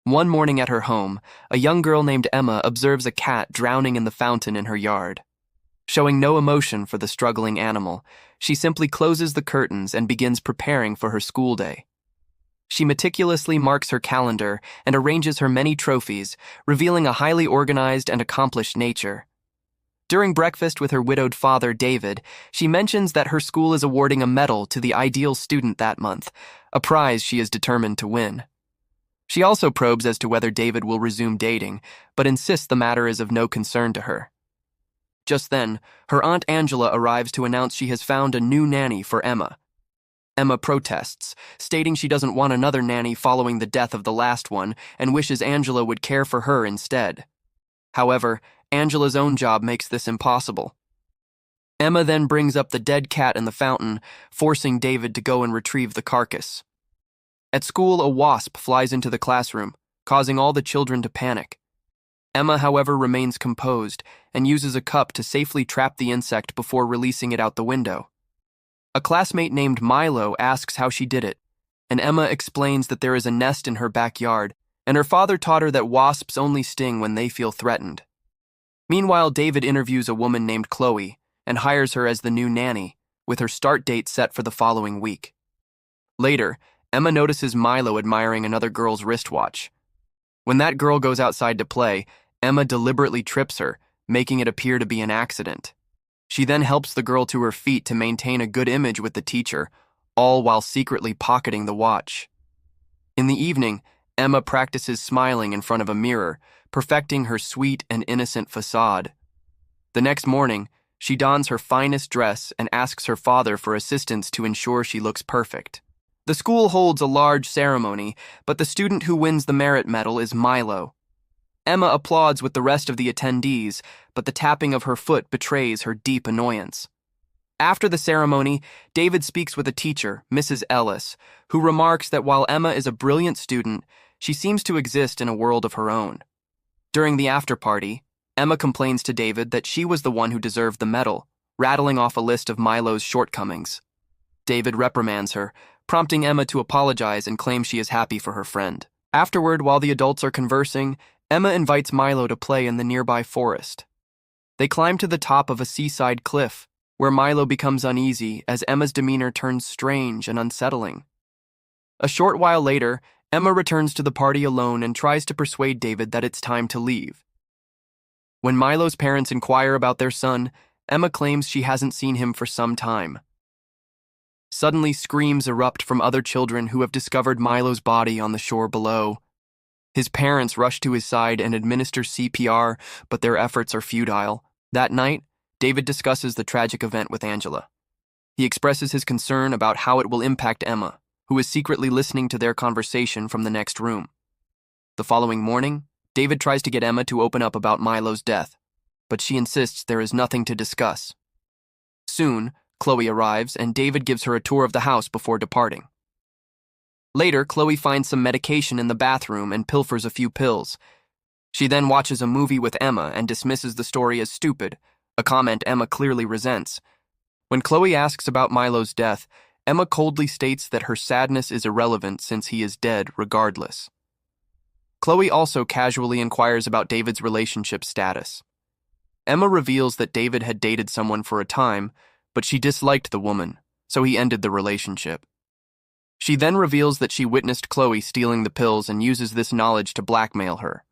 One morning at her home, a young girl named Emma observes a cat drowning in the fountain in her yard. Showing no emotion for the struggling animal, she simply closes the curtains and begins preparing for her school day. She meticulously marks her calendar and arranges her many trophies, revealing a highly organized and accomplished nature. During breakfast with her widowed father, David, she mentions that her school is awarding a medal to the ideal student that month, a prize she is determined to win. She also probes as to whether David will resume dating, but insists the matter is of no concern to her. Just then, her Aunt Angela arrives to announce she has found a new nanny for Emma. Emma protests, stating she doesn't want another nanny following the death of the last one and wishes Angela would care for her instead. However, Angela's own job makes this impossible. Emma then brings up the dead cat in the fountain, forcing David to go and retrieve the carcass. At school, a wasp flies into the classroom, causing all the children to panic. Emma, however, remains composed and uses a cup to safely trap the insect before releasing it out the window. A classmate named Milo asks how she did it, and Emma explains that there is a nest in her backyard, and her father taught her that wasps only sting when they feel threatened. Meanwhile, David interviews a woman named Chloe and hires her as the new nanny, with her start date set for the following week. Later, Emma notices Milo admiring another girl's wristwatch. When that girl goes outside to play, Emma deliberately trips her, making it appear to be an accident. She then helps the girl to her feet to maintain a good image with the teacher, all while secretly pocketing the watch. In the evening, Emma practices smiling in front of a mirror, perfecting her sweet and innocent facade. The next morning, she dons her finest dress and asks her father for assistance to ensure she looks perfect. The school holds a large ceremony, but the student who wins the merit medal is Milo. Emma applauds with the rest of the attendees, but the tapping of her foot betrays her deep annoyance. After the ceremony, David speaks with a teacher, Mrs. Ellis, who remarks that while Emma is a brilliant student, she seems to exist in a world of her own. During the after-party, Emma complains to David that she was the one who deserved the medal, rattling off a list of Milo's shortcomings. David reprimands her, prompting Emma to apologize and claim she is happy for her friend. Afterward, while the adults are conversing, Emma invites Milo to play in the nearby forest. They climb to the top of a seaside cliff, where Milo becomes uneasy as Emma's demeanor turns strange and unsettling. A short while later, Emma returns to the party alone and tries to persuade David that it's time to leave. When Milo's parents inquire about their son, Emma claims she hasn't seen him for some time. Suddenly, screams erupt from other children who have discovered Milo's body on the shore below. His parents rush to his side and administer CPR, but their efforts are futile. That night, David discusses the tragic event with Angela. He expresses his concern about how it will impact Emma, who is secretly listening to their conversation from the next room. The following morning, David tries to get Emma to open up about Milo's death, but she insists there is nothing to discuss. Soon, Chloe arrives and David gives her a tour of the house before departing. Later, Chloe finds some medication in the bathroom and pilfers a few pills. She then watches a movie with Emma and dismisses the story as stupid, a comment Emma clearly resents. When Chloe asks about Milo's death, Emma coldly states that her sadness is irrelevant since he is dead regardless. Chloe also casually inquires about David's relationship status. Emma reveals that David had dated someone for a time, but she disliked the woman, so he ended the relationship. She then reveals that she witnessed Chloe stealing the pills and uses this knowledge to blackmail her.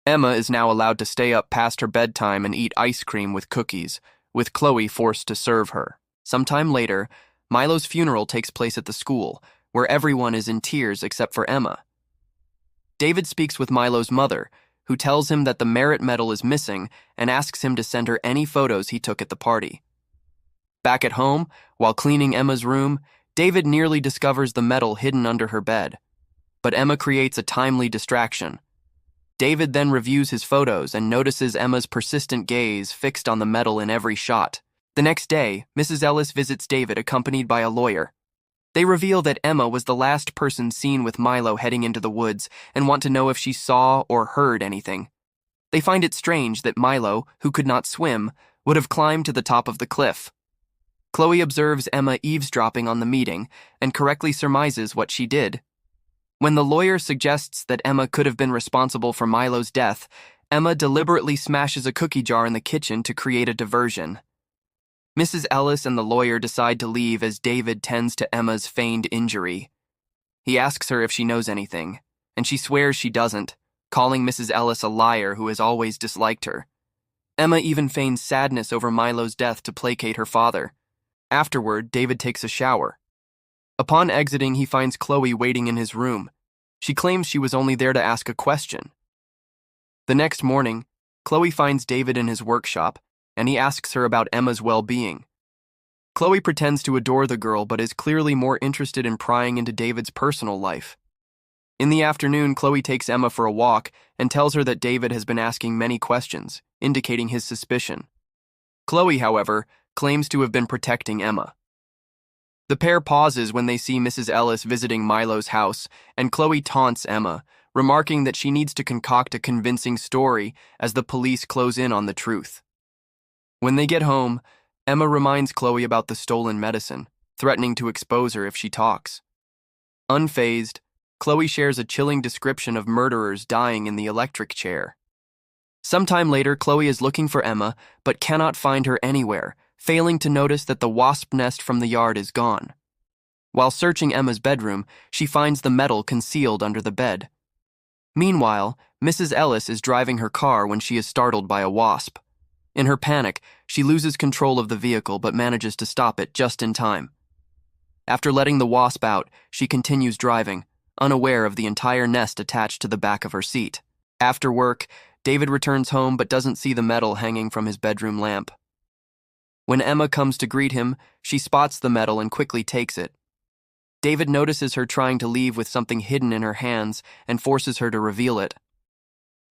Emma is now allowed to stay up past her bedtime and eat ice cream with cookies, with Chloe forced to serve her. Sometime later, Milo's funeral takes place at the school, where everyone is in tears except for Emma. David speaks with Milo's mother, who tells him that the merit medal is missing and asks him to send her any photos he took at the party. Back at home, while cleaning Emma's room, David nearly discovers the medal hidden under her bed, but Emma creates a timely distraction. David then reviews his photos and notices Emma's persistent gaze fixed on the medal in every shot. The next day, Mrs. Ellis visits David accompanied by a lawyer. They reveal that Emma was the last person seen with Milo heading into the woods and want to know if she saw or heard anything. They find it strange that Milo, who could not swim, would have climbed to the top of the cliff. Chloe observes Emma eavesdropping on the meeting and correctly surmises what she did. When the lawyer suggests that Emma could have been responsible for Milo's death, Emma deliberately smashes a cookie jar in the kitchen to create a diversion. Mrs. Ellis and the lawyer decide to leave as David tends to Emma's feigned injury. He asks her if she knows anything, and she swears she doesn't, calling Mrs. Ellis a liar who has always disliked her. Emma even feigns sadness over Milo's death to placate her father. Afterward, David takes a shower. Upon exiting, he finds Chloe waiting in his room. She claims she was only there to ask a question. The next morning, Chloe finds David in his workshop, and he asks her about Emma's well-being. Chloe pretends to adore the girl but is clearly more interested in prying into David's personal life. In the afternoon, Chloe takes Emma for a walk and tells her that David has been asking many questions, indicating his suspicion. Chloe, however, claims to have been protecting Emma. The pair pauses when they see Mrs. Ellis visiting Milo's house, and Chloe taunts Emma, remarking that she needs to concoct a convincing story as the police close in on the truth. When they get home, Emma reminds Chloe about the stolen medicine, threatening to expose her if she talks. Unfazed, Chloe shares a chilling description of murderers dying in the electric chair. Sometime later, Chloe is looking for Emma, but cannot find her anywhere, failing to notice that the wasp nest from the yard is gone. While searching Emma's bedroom, she finds the medal concealed under the bed. Meanwhile, Mrs. Ellis is driving her car when she is startled by a wasp. In her panic, she loses control of the vehicle but manages to stop it just in time. After letting the wasp out, she continues driving, unaware of the entire nest attached to the back of her seat. After work, David returns home but doesn't see the medal hanging from his bedroom lamp. When Emma comes to greet him, she spots the medal and quickly takes it. David notices her trying to leave with something hidden in her hands and forces her to reveal it.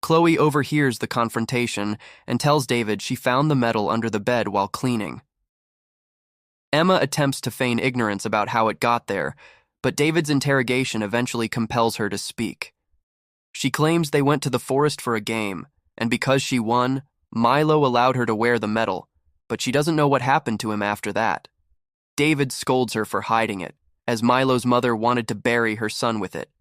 Chloe overhears the confrontation and tells David she found the medal under the bed while cleaning. Emma attempts to feign ignorance about how it got there, but David's interrogation eventually compels her to speak. She claims they went to the forest for a game, and because she won, Milo allowed her to wear the medal, but she doesn't know what happened to him after that. David scolds her for hiding it, as Milo's mother wanted to bury her son with it,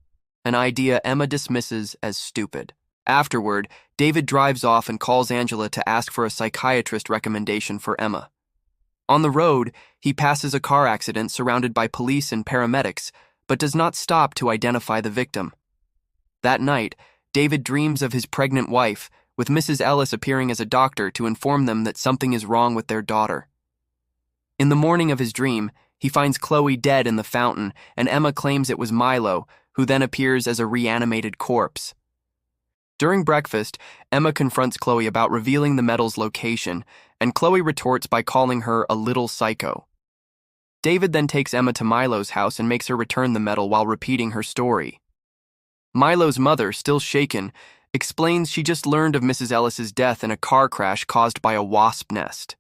an idea Emma dismisses as stupid. Afterward, David drives off and calls Angela to ask for a psychiatrist recommendation for Emma. On the road, he passes a car accident surrounded by police and paramedics, but does not stop to identify the victim. That night, David dreams of his pregnant wife, with Mrs. Ellis appearing as a doctor to inform them that something is wrong with their daughter. In the morning of his dream, he finds Chloe dead in the fountain, and Emma claims it was Milo, who then appears as a reanimated corpse. During breakfast, Emma confronts Chloe about revealing the medal's location, and Chloe retorts by calling her a little psycho. David then takes Emma to Milo's house and makes her return the medal while repeating her story. Milo's mother, still shaken, explains she just learned of Mrs. Ellis's death in a car crash caused by a wasp nest.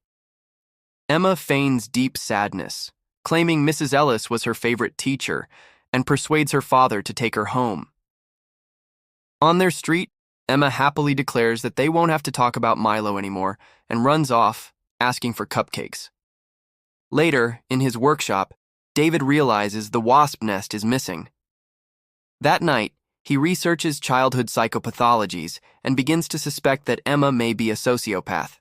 Emma feigns deep sadness, claiming Mrs. Ellis was her favorite teacher, and persuades her father to take her home. On their street, Emma happily declares that they won't have to talk about Milo anymore and runs off, asking for cupcakes. Later, in his workshop, David realizes the wasp nest is missing. That night, he researches childhood psychopathologies and begins to suspect that Emma may be a sociopath.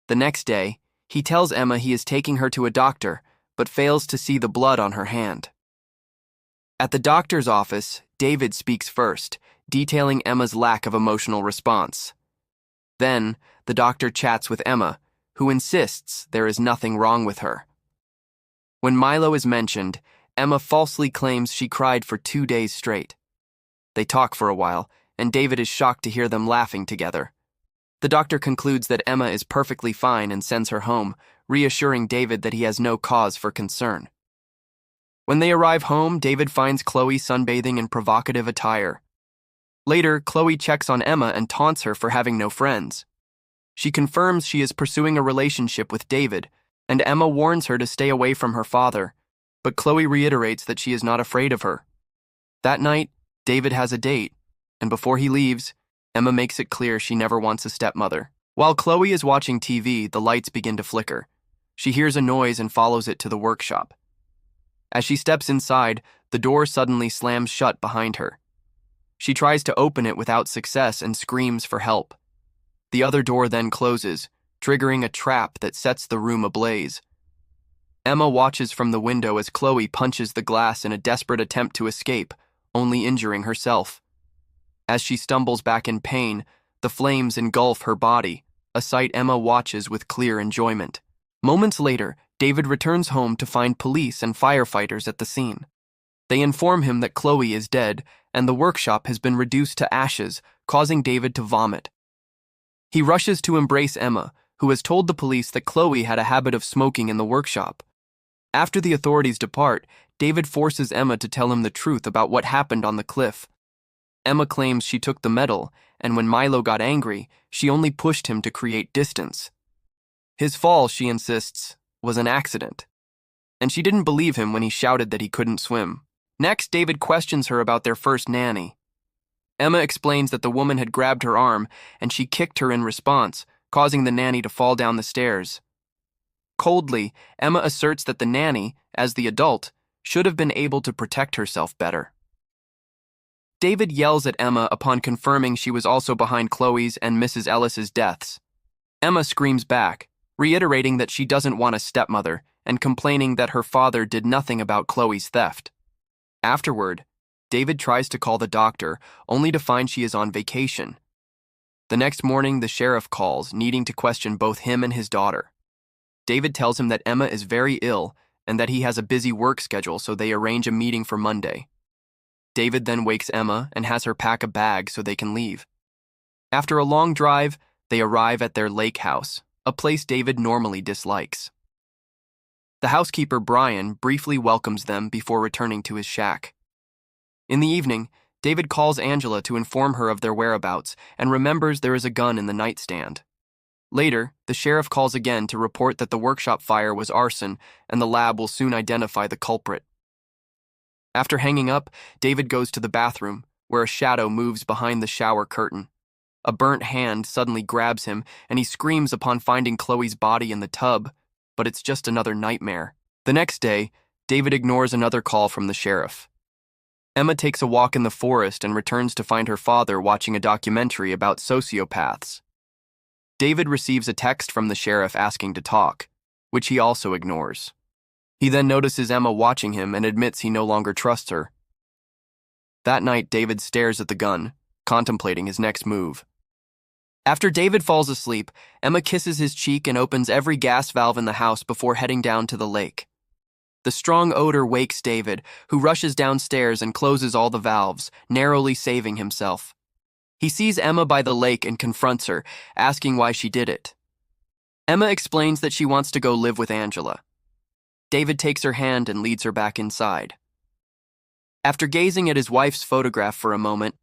The next day, he tells Emma he is taking her to a doctor, but fails to see the blood on her hand. At the doctor's office, David speaks first, detailing Emma's lack of emotional response. Then, the doctor chats with Emma, who insists there is nothing wrong with her. When Milo is mentioned, Emma falsely claims she cried for 2 days straight. They talk for a while, and David is shocked to hear them laughing together. The doctor concludes that Emma is perfectly fine and sends her home, reassuring David that he has no cause for concern. When they arrive home, David finds Chloe sunbathing in provocative attire. Later, Chloe checks on Emma and taunts her for having no friends. She confirms she is pursuing a relationship with David, and Emma warns her to stay away from her father, but Chloe reiterates that she is not afraid of her. That night, David has a date, and before he leaves, Emma makes it clear she never wants a stepmother. While Chloe is watching TV, the lights begin to flicker. She hears a noise and follows it to the workshop. As she steps inside, the door suddenly slams shut behind her. She tries to open it without success and screams for help. The other door then closes, triggering a trap that sets the room ablaze. Emma watches from the window as Chloe punches the glass in a desperate attempt to escape, only injuring herself. As she stumbles back in pain, the flames engulf her body, a sight Emma watches with clear enjoyment. Moments later, David returns home to find police and firefighters at the scene. They inform him that Chloe is dead, and the workshop has been reduced to ashes, causing David to vomit. He rushes to embrace Emma, who has told the police that Chloe had a habit of smoking in the workshop. After the authorities depart, David forces Emma to tell him the truth about what happened on the cliff. Emma claims she took the metal, and when Milo got angry, she only pushed him to create distance. His fall, she insists, was an accident, and she didn't believe him when he shouted that he couldn't swim. Next, David questions her about their first nanny. Emma explains that the woman had grabbed her arm, and she kicked her in response, causing the nanny to fall down the stairs. Coldly, Emma asserts that the nanny, as the adult, should have been able to protect herself better. David yells at Emma upon confirming she was also behind Chloe's and Mrs. Ellis's deaths. Emma screams back, reiterating that she doesn't want a stepmother and complaining that her father did nothing about Chloe's theft. Afterward, David tries to call the doctor, only to find she is on vacation. The next morning, the sheriff calls, needing to question both him and his daughter. David tells him that Emma is very ill and that he has a busy work schedule, so they arrange a meeting for Monday. David then wakes Emma and has her pack a bag so they can leave. After a long drive, they arrive at their lake house, a place David normally dislikes. The housekeeper, Brian, briefly welcomes them before returning to his shack. In the evening, David calls Angela to inform her of their whereabouts and remembers there is a gun in the nightstand. Later, the sheriff calls again to report that the workshop fire was arson and the lab will soon identify the culprit. After hanging up, David goes to the bathroom, where a shadow moves behind the shower curtain. A burnt hand suddenly grabs him, and he screams upon finding Chloe's body in the tub, but it's just another nightmare. The next day, David ignores another call from the sheriff. Emma takes a walk in the forest and returns to find her father watching a documentary about sociopaths. David receives a text from the sheriff asking to talk, which he also ignores. He then notices Emma watching him and admits he no longer trusts her. That night, David stares at the gun, contemplating his next move. After David falls asleep, Emma kisses his cheek and opens every gas valve in the house before heading down to the lake. The strong odor wakes David, who rushes downstairs and closes all the valves, narrowly saving himself. He sees Emma by the lake and confronts her, asking why she did it. Emma explains that she wants to go live with Angela. David takes her hand and leads her back inside. After gazing at his wife's photograph for a moment,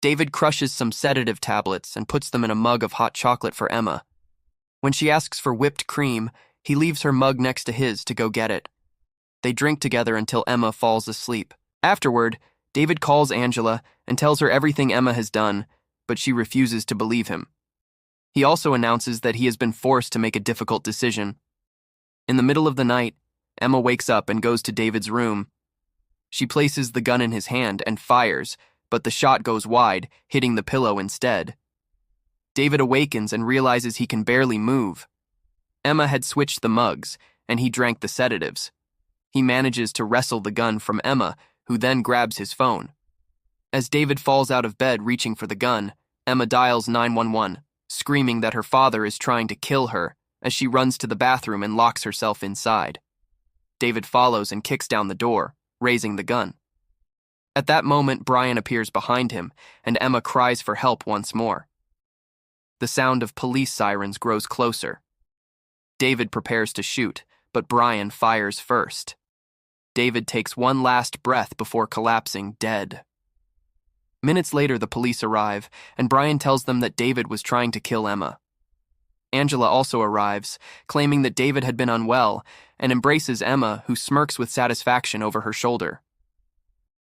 David crushes some sedative tablets and puts them in a mug of hot chocolate for Emma. When she asks for whipped cream, he leaves her mug next to his to go get it. They drink together until Emma falls asleep. Afterward, David calls Angela and tells her everything Emma has done, but she refuses to believe him. He also announces that he has been forced to make a difficult decision. In the middle of the night, Emma wakes up and goes to David's room. She places the gun in his hand and fires, but the shot goes wide, hitting the pillow instead. David awakens and realizes he can barely move. Emma had switched the mugs, and he drank the sedatives. He manages to wrestle the gun from Emma, who then grabs his phone. As David falls out of bed reaching for the gun, Emma dials 911, screaming that her father is trying to kill her, as she runs to the bathroom and locks herself inside. David follows and kicks down the door, raising the gun. At that moment, Brian appears behind him, and Emma cries for help once more. The sound of police sirens grows closer. David prepares to shoot, but Brian fires first. David takes one last breath before collapsing dead. Minutes later, the police arrive, and Brian tells them that David was trying to kill Emma. Angela also arrives, claiming that David had been unwell, and embraces Emma, who smirks with satisfaction over her shoulder.